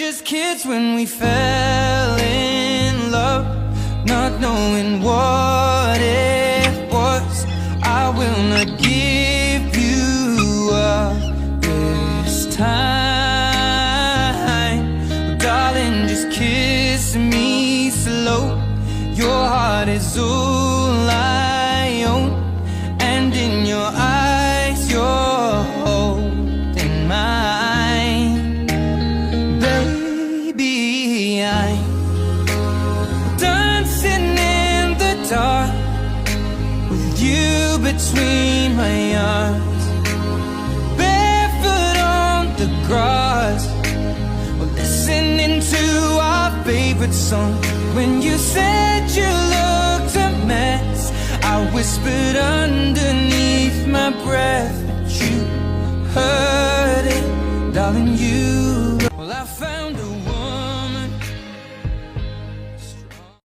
just kids when we fell in love, not knowing what it was. I will not give you up this time. Oh, darling, just kiss me slow. Your heart is all I own, and in your eyes you're holding mine. Baby, I'm dancing in the dark with you between my arms, barefoot on the grass. We're listening to our favorite song. When you said you looked a mess, I whispered underneath my breath, but you heard it, darling. Well, I found